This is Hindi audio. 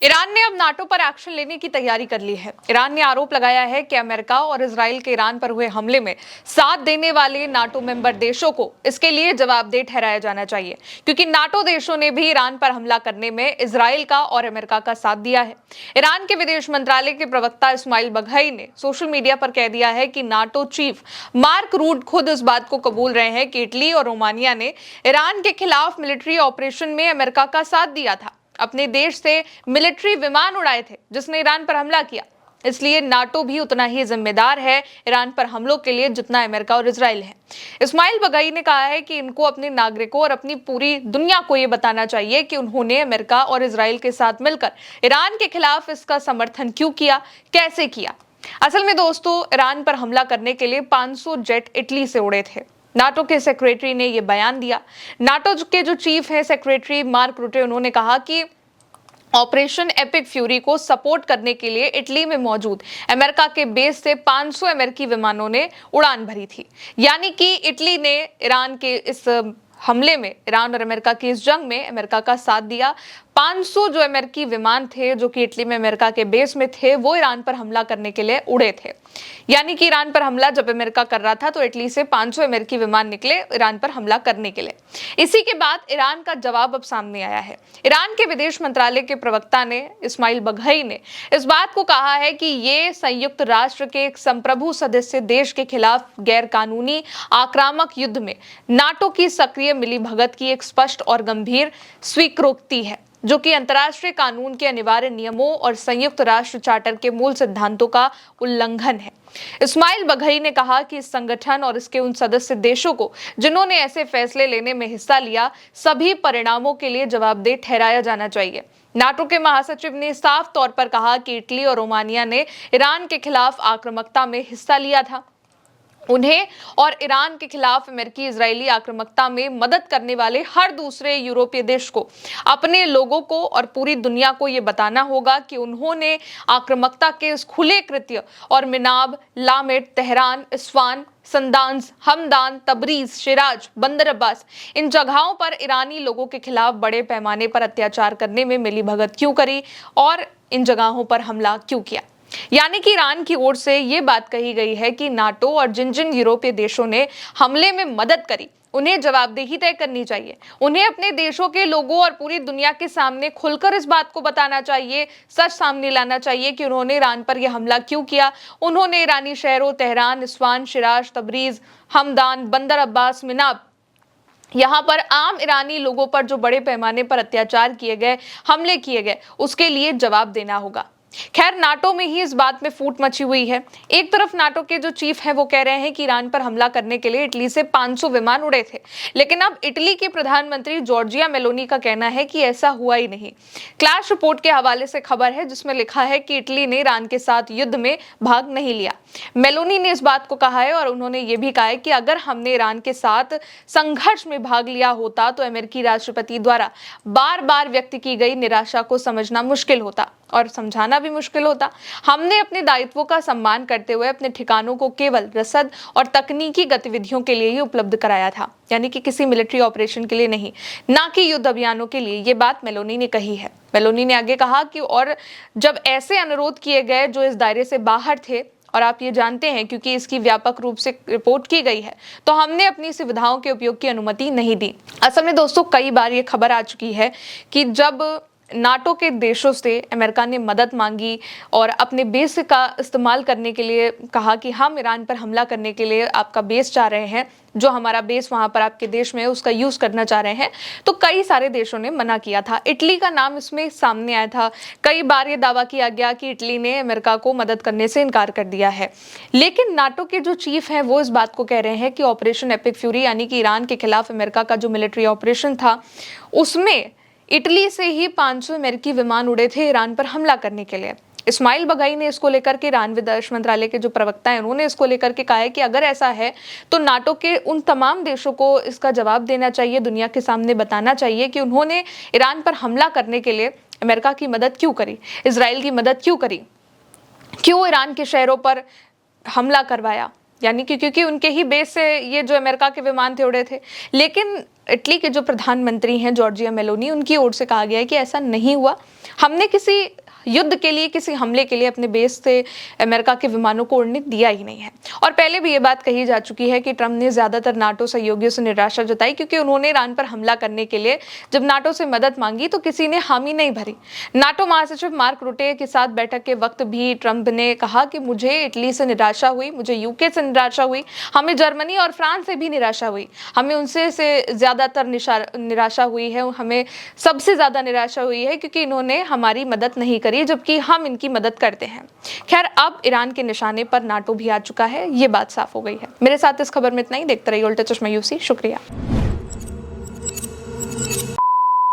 ईरान ने अब नाटो पर एक्शन लेने की तैयारी कर ली है। ईरान ने आरोप लगाया है कि अमेरिका और इजराइल के ईरान पर हुए हमले में साथ देने वाले नाटो मेंबर देशों को इसके लिए जवाबदेह ठहराया जाना चाहिए, क्योंकि नाटो देशों ने भी ईरान पर हमला करने में इजराइल का और अमेरिका का साथ दिया है। ईरान के विदेश मंत्रालय के प्रवक्ता इस्माइल बघई ने सोशल मीडिया पर कह दिया है कि नाटो चीफ मार्क रूट खुद इस बात को कबूल रहे हैं कि इटली और रोमानिया ने ईरान के खिलाफ मिलिट्री ऑपरेशन में अमेरिका का साथ दिया था। अपने देश से मिलिट्री विमान उड़ाए थे जिसने ईरान पर हमला किया। इसलिए नाटो भी उतना ही जिम्मेदार है ईरान पर हमलों के लिए जितना अमेरिका और इजराइल है। इस्माइल बघई ने कहा है कि इनको अपने नागरिकों और अपनी पूरी दुनिया को यह बताना चाहिए कि उन्होंने अमेरिका और इजराइल के साथ मिलकर ईरान के खिलाफ इसका समर्थन क्यों किया, कैसे किया। असल में दोस्तों, ईरान पर हमला करने के लिए 500 जेट इटली से उड़े थे। नाटो के सेक्रेटरी ने यह बयान दिया। नाटो के जो चीफ है सेक्रेटरी मार्क रूटे, उन्होंने कहा कि ऑपरेशन एपिक फ्यूरी को सपोर्ट करने के लिए इटली में मौजूद अमेरिका के बेस से 500 अमेरिकी विमानों ने उड़ान भरी थी। यानी कि इटली ने ईरान के इस हमले में, ईरान और अमेरिका की इस जंग में अमेरिका का साथ दिया। 500 जो अमेरिकी विमान थे जो कि इटली में अमेरिका के बेस में थे, वो ईरान पर हमला करने के लिए उड़े थे। यानी कि ईरान पर हमला जब अमेरिका कर रहा था तो इटली से 500 अमेरिकी विमान निकले ईरान पर हमला करने के लिए। इसी के बाद ईरान का जवाब अब सामने आया है। ईरान के विदेश मंत्रालय के प्रवक्ता ने इस्माइल बघई ने इस बात को कहा है कि ये संयुक्त राष्ट्र के एक संप्रभु सदस्य देश के खिलाफ गैर कानूनी आक्रामक युद्ध में नाटो की सक्रिय मिलीभगत की एक स्पष्ट और गंभीर स्वीकृति है, जो कि अंतर्राष्ट्रीय कानून के अनिवार्य नियमों और संयुक्त राष्ट्र चार्टर के मूल सिद्धांतों का उल्लंघन है। इस्माइल बघई ने कहा कि इस संगठन और इसके उन सदस्य देशों को जिन्होंने ऐसे फैसले लेने में हिस्सा लिया, सभी परिणामों के लिए जवाबदेह ठहराया जाना चाहिए। नाटो के महासचिव ने साफ तौर पर कहा कि इटली और रोमानिया ने ईरान के खिलाफ आक्रामकता में हिस्सा लिया था। उन्हें और ईरान के खिलाफ अमेरिकी इजरायली आक्रामकता में मदद करने वाले हर दूसरे यूरोपीय देश को, अपने लोगों को और पूरी दुनिया को यह बताना होगा कि उन्होंने आक्रामकता के इस खुले कृत्य और मिनाब, लामेट, तेहरान, इस्फान, संदांज, हमदान, तबरीज, शिराज, बंदर अब्बास, इन जगहों पर ईरानी लोगों के खिलाफ बड़े पैमाने पर अत्याचार करने में मिलीभगत क्यों करी और इन जगहों पर हमला क्यों किया। यानी कि ईरान की ओर से यह बात कही गई है कि नाटो और जिन जिन यूरोपीय देशों ने हमले में मदद करी, उन्हें जवाबदेही तय करनी चाहिए। उन्हें अपने देशों के लोगों और पूरी दुनिया के सामने खुलकर इस बात को बताना चाहिए, सच सामने लाना चाहिए कि उन्होंने ईरान पर यह हमला क्यों किया। उन्होंने ईरानी शहरों तेहरान, इस्फान, शिराज, तबरीज, हमदान, बंदर अब्बास, मिनाब, यहाँ पर आम ईरानी लोगों पर जो बड़े पैमाने पर अत्याचार किए गए, हमले किए गए, उसके लिए जवाब देना होगा। खैर, नाटो में ही इस बात में फूट मची हुई है। एक तरफ नाटो के जो चीफ हैं वो कह रहे हैं कि ईरान पर हमला करने के लिए इटली से 500 विमान उड़े थे, लेकिन अब इटली के प्रधानमंत्री जॉर्जिया मेलोनी का कहना है कि ऐसा हुआ ही नहीं। क्लैश रिपोर्ट के हवाले से खबर है जिसमें लिखा है कि इटली ने ईरान के साथ युद्ध में भाग नहीं लिया। मेलोनी ने इस बात को कहा है और उन्होंने ये भी कहा है कि अगर हमने ईरान के साथ संघर्ष में भाग लिया होता तो अमेरिकी राष्ट्रपति द्वारा बार बार व्यक्त की गई निराशा को समझना मुश्किल होता और समझाना भी मुश्किल होता। हमने अपने दायित्वों का सम्मान करते हुए अपने ठिकानों को केवल रसद और तकनीकी गतिविधियों के लिए ही उपलब्ध कराया था, यानी कि किसी मिलिट्री ऑपरेशन के लिए नहीं, ना कि युद्ध अभियानों के लिए। ये बात मेलोनी ने कही है। मेलोनी ने आगे कहा कि और जब ऐसे अनुरोध किए गए जो इस दायरे से बाहर थे, और आप ये जानते हैं क्योंकि इसकी व्यापक रूप से रिपोर्ट की गई है, तो हमने अपनी सुविधाओं के उपयोग की अनुमति नहीं दी। असल में दोस्तों, कई बार ये खबर आ चुकी है कि जब नाटो के देशों से अमेरिका ने मदद मांगी और अपने बेस का इस्तेमाल करने के लिए कहा कि हम ईरान पर हमला करने के लिए आपका बेस चाह रहे हैं, जो हमारा बेस वहां पर आपके देश में है उसका यूज करना चाह रहे हैं, तो कई सारे देशों ने मना किया था। इटली का नाम इसमें सामने आया था। कई बार ये दावा किया गया कि इटली ने अमेरिका को मदद करने से इनकार कर दिया है। लेकिन नाटो के जो चीफ हैं वो इस बात को कह रहे हैं कि ऑपरेशन एपिक फ्यूरी, यानी कि ईरान के खिलाफ अमेरिका का जो मिलिट्री ऑपरेशन था, उसमें इटली से ही 500 अमेरिकी विमान उड़े थे ईरान पर हमला करने के लिए। इस्माइल बघई ने इसको लेकर के, ईरान विदेश मंत्रालय के जो प्रवक्ता हैं उन्होंने इसको लेकर के कहा है कि अगर ऐसा है तो नाटो के उन तमाम देशों को इसका जवाब देना चाहिए, दुनिया के सामने बताना चाहिए कि उन्होंने ईरान पर हमला करने के लिए अमेरिका की मदद क्यों करी, इजराइल की मदद क्यों करी, क्यों ईरान के शहरों पर हमला करवाया, यानी कि क्योंकि उनके ही बेस से ये जो अमेरिका के विमान थे उड़े थे। लेकिन इटली के जो प्रधानमंत्री हैं जॉर्जिया मेलोनी, उनकी ओर से कहा गया है कि ऐसा नहीं हुआ, हमने किसी युद्ध के लिए, किसी हमले के लिए अपने बेस से अमेरिका के विमानों को उड़ने दिया ही नहीं है। और पहले भी ये बात कही जा चुकी है कि ट्रंप ने ज्यादातर नाटो सहयोगियों से निराशा जताई, क्योंकि उन्होंने ईरान पर हमला करने के लिए जब नाटो से मदद मांगी तो किसी ने हामी नहीं भरी। नाटो महासचिव मार्क रुटे के साथ बैठक के वक्त भी ट्रंप ने कहा कि मुझे इटली से निराशा हुई, मुझे यूके से निराशा हुई, हमें जर्मनी और फ्रांस से भी निराशा हुई, हमें उनसे से ज्यादातर निराशा हुई है, हमें सबसे ज्यादा निराशा हुई है क्योंकि इन्होंने हमारी मदद नहीं करी जबकि हम इनकी मदद करते हैं। खैर, अब ईरान के निशाने पर नाटो भी आ चुका है, ये बात साफ हो गई है। मेरे साथ इस खबर में इतना ही। देखते रहिए उल्टा चश्मा यूसी। शुक्रिया।